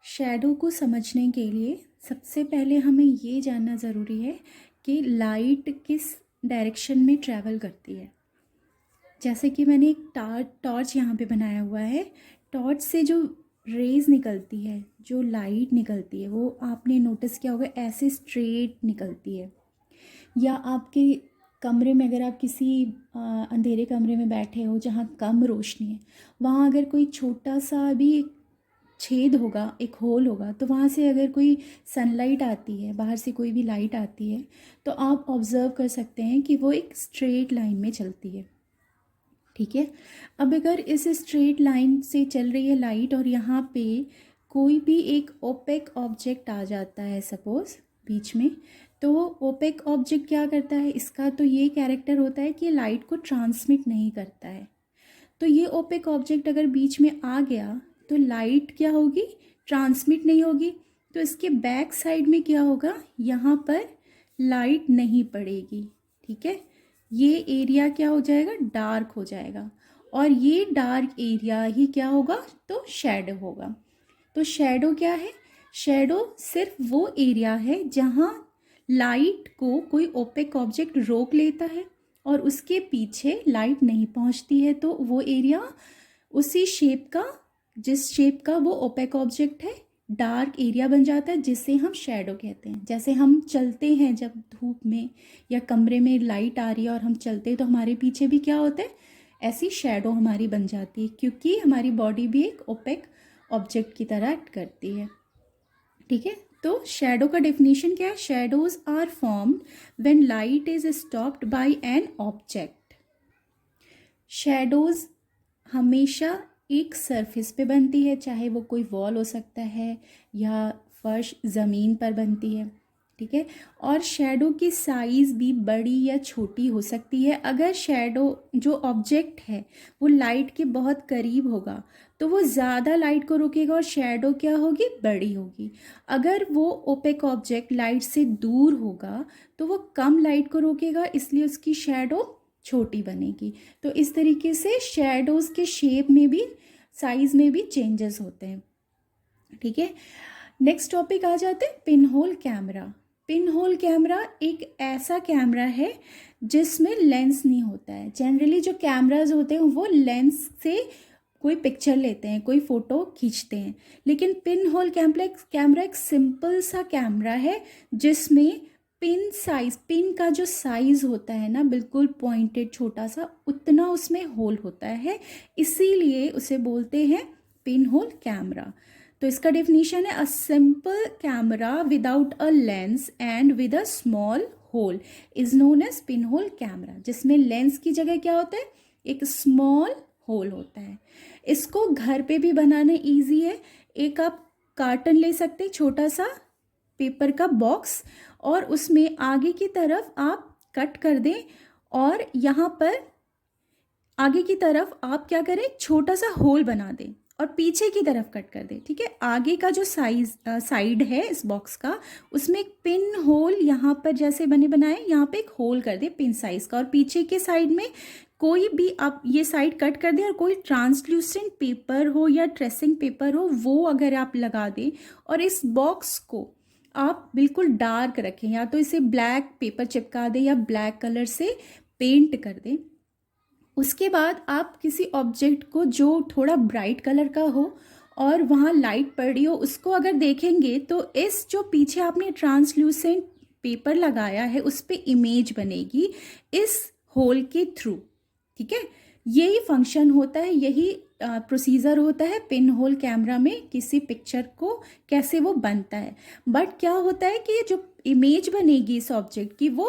Shadow को समझने के लिए सबसे पहले हमें ये जानना ज़रूरी है कि लाइट किस डायरेक्शन में ट्रैवल करती है। जैसे कि मैंने एक टॉर्च यहाँ पे बनाया हुआ है। टॉर्च से जो रेज़ निकलती है, जो लाइट निकलती है, वो आपने नोटिस किया होगा ऐसे स्ट्रेट निकलती है। या आपके कमरे में अगर आप किसी अंधेरे कमरे में बैठे हो जहाँ कम रोशनी है, वहाँ अगर कोई छोटा सा भी एक छेद होगा, एक होल होगा, तो वहाँ से अगर कोई सनलाइट आती है, बाहर से कोई भी लाइट आती है, तो आप ऑब्ज़र्व कर सकते हैं कि वो एक स्ट्रेट लाइन में चलती है। ठीक है। अब अगर इस स्ट्रेट लाइन से चल रही है लाइट और यहाँ पे कोई भी एक ओपेक ऑब्जेक्ट आ जाता है सपोज़ बीच में, तो वो ओपेक ऑब्जेक्ट क्या करता है, इसका तो ये कैरेक्टर होता है कि लाइट को ट्रांसमिट नहीं करता है। तो ये ओपेक ऑब्जेक्ट अगर बीच में आ गया तो लाइट क्या होगी, ट्रांसमिट नहीं होगी। तो इसके बैक साइड में क्या होगा, यहाँ पर लाइट नहीं पड़ेगी। ठीक है, ये एरिया क्या हो जाएगा, डार्क हो जाएगा। और ये डार्क एरिया ही क्या होगा, तो शैडो होगा। तो शैडो क्या है, शैडो सिर्फ वो एरिया है जहाँ लाइट को कोई ओपेक ऑब्जेक्ट रोक लेता है और उसके पीछे लाइट नहीं पहुँचती है। तो वो एरिया उसी शेप का, जिस शेप का वो ओपेक ऑब्जेक्ट है, डार्क एरिया बन जाता है, जिसे हम शैडो कहते हैं। जैसे हम चलते हैं, जब धूप में या कमरे में लाइट आ रही है और हम चलते हैं, तो हमारे पीछे भी क्या होता है, ऐसी शैडो हमारी बन जाती है, क्योंकि हमारी बॉडी भी एक ओपेक ऑब्जेक्ट की तरह एक्ट करती है। ठीक है, तो शैडो का डेफिनेशन क्या है, shadows are formed when light is stopped by an object. Shadows हमेशा एक सरफेस पे बनती है, चाहे वो कोई वॉल हो सकता है या फर्श, ज़मीन पर बनती है। ठीक है, और शैडो की साइज़ भी बड़ी या छोटी हो सकती है। अगर शैडो जो ऑब्जेक्ट है वो लाइट के बहुत करीब होगा तो वो ज़्यादा लाइट को रोकेगा और शैडो क्या होगी, बड़ी होगी। अगर वो ओपेक ऑब्जेक्ट लाइट से दूर होगा तो वो कम लाइट को रोकेगा, इसलिए उसकी शैडो छोटी बनेगी। तो इस तरीके से शैडोज़ के शेप में भी, साइज में भी चेंजेस होते हैं। ठीक है, नेक्स्ट टॉपिक आ जाते हैं pin hole camera. Pin hole camera एक ऐसा कैमरा है जिसमें लेंस नहीं होता है। जनरली जो कैमराज होते हैं वो लेंस से कोई पिक्चर लेते हैं, कोई फ़ोटो खींचते हैं, लेकिन पिन होल कैमरा एक सिंपल सा कैमरा है जिसमें पिन साइज, पिन का जो साइज़ होता है ना, बिल्कुल पॉइंटेड छोटा सा, उतना उसमें होल होता है, इसीलिए उसे बोलते हैं पिन होल कैमरा। तो इसका डेफिनेशन है, a simple camera without a lens and with a small hole is known as pin hole camera. जिसमें लेंस की जगह क्या होता है, एक स्मॉल होल होता है। इसको घर पे भी बनाना इजी है। एक आप कार्टन ले सकते हैं, छोटा सा पेपर का बॉक्स, और उसमें आगे की तरफ आप कट कर दें और यहाँ पर आगे की तरफ आप क्या करें, छोटा सा होल बना दें और पीछे की तरफ कट कर दें। ठीक है, आगे का जो साइड है इस बॉक्स का, उसमें एक पिन होल यहाँ पर जैसे बने बनाए, यहाँ पे एक होल कर दें पिन साइज का, और पीछे के साइड में कोई भी आप ये साइड कट कर दें और कोई ट्रांसल्यूसेंट पेपर हो या ट्रेसिंग पेपर हो, वो अगर आप लगा दें और इस बॉक्स को आप बिल्कुल डार्क रखें, या तो इसे ब्लैक पेपर चिपका दें या ब्लैक कलर से पेंट कर दें। उसके बाद आप किसी ऑब्जेक्ट को जो थोड़ा ब्राइट कलर का हो और वहाँ लाइट पड़ रही हो, उसको अगर देखेंगे तो इस जो पीछे आपने ट्रांसल्यूसेंट पेपर लगाया है उस पर इमेज बनेगी इस होल के थ्रू। ठीक है, यही फंक्शन होता है, यही प्रोसीजर होता है पिन होल कैमरा में, किसी पिक्चर को कैसे वो बनता है। बट क्या होता है कि जो इमेज बनेगी इस ऑब्जेक्ट की वो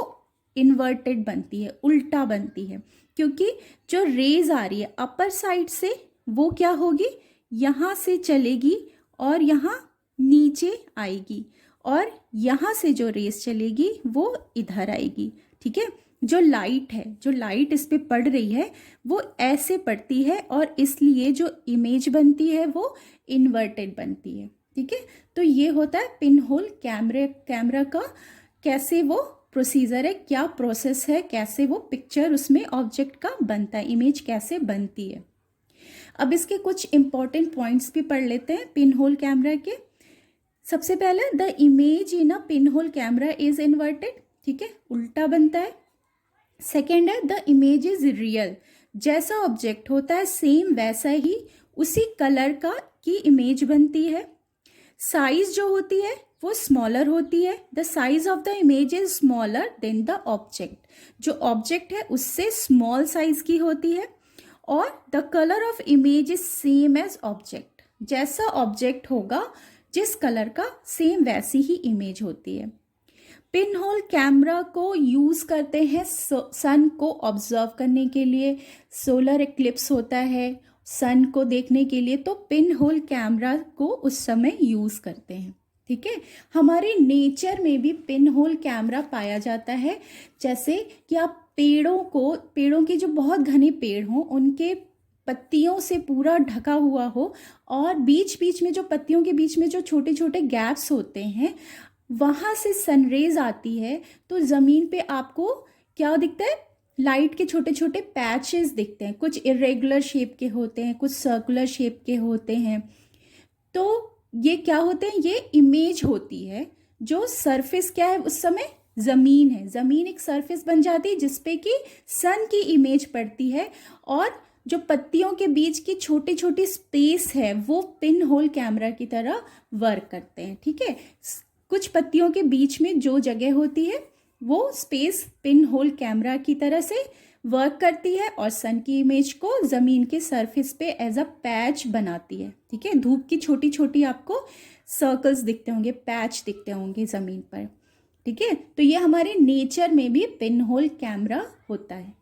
इन्वर्टेड बनती है, उल्टा बनती है, क्योंकि जो रेज आ रही है अपर साइड से वो क्या होगी, यहाँ से चलेगी और यहाँ नीचे आएगी, और यहाँ से जो रेज चलेगी वो इधर आएगी। ठीक है, जो लाइट है, जो लाइट इस पे पड़ रही है वो ऐसे पड़ती है और इसलिए जो इमेज बनती है वो इन्वर्टेड बनती है। ठीक है, तो ये होता है पिन होल कैमरा का कैसे वो प्रोसीजर है, क्या प्रोसेस है, कैसे वो पिक्चर उसमें ऑब्जेक्ट का बनता है, इमेज कैसे बनती है। अब इसके कुछ इंपॉर्टेंट पॉइंट्स भी पढ़ लेते हैं पिन होल कैमरा के। सबसे पहले the image in a pin hole camera is inverted, ठीक है, उल्टा बनता है। सेकेंड है द इमेज इज रियल, जैसा ऑब्जेक्ट होता है सेम वैसा ही उसी कलर का की इमेज बनती है। साइज जो होती है वो स्मॉलर होती है, the size of the image is smaller than the object, जो ऑब्जेक्ट है उससे स्मॉल साइज की होती है। और the colour of image is same as object, जैसा ऑब्जेक्ट होगा जिस कलर का सेम वैसी ही इमेज होती है। पिन होल कैमरा को यूज़ करते हैं सन को ऑब्जर्व करने के लिए, सोलर एक्लिप्स होता है सन को देखने के लिए, तो पिन होल कैमरा को उस समय यूज़ करते हैं, ठीक है। हमारे नेचर में भी पिन होल कैमरा पाया जाता है, जैसे कि आप पेड़ों के जो बहुत घने पेड़ हों उनके पत्तियों से पूरा ढका हुआ हो और बीच बीच में जो पत्तियों के बीच में जो छोटे छोटे गैप्स होते हैं वहाँ से सनरेज आती है, तो ज़मीन पे आपको क्या दिखता है, लाइट के छोटे छोटे पैचेस दिखते हैं, कुछ इरेगुलर शेप के होते हैं, कुछ सर्कुलर शेप के होते हैं। तो ये क्या होते हैं, ये इमेज होती है। जो सरफेस क्या है उस समय, ज़मीन है, ज़मीन एक सरफेस बन जाती है जिसपे कि सन की इमेज पड़ती है, और जो पत्तियों के बीच की छोटी छोटी स्पेस है वो पिन होल कैमरा की तरह वर्क करते हैं, ठीक है। कुछ पत्तियों के बीच में जो जगह होती है वो स्पेस पिन होल कैमरा की तरह से वर्क करती है और सन की इमेज को ज़मीन के सरफेस पे एज अ पैच बनाती है, ठीक है। धूप की छोटी छोटी आपको सर्कल्स दिखते होंगे, पैच दिखते होंगे ज़मीन पर, ठीक है। तो ये हमारे नेचर में भी पिन होल कैमरा होता है।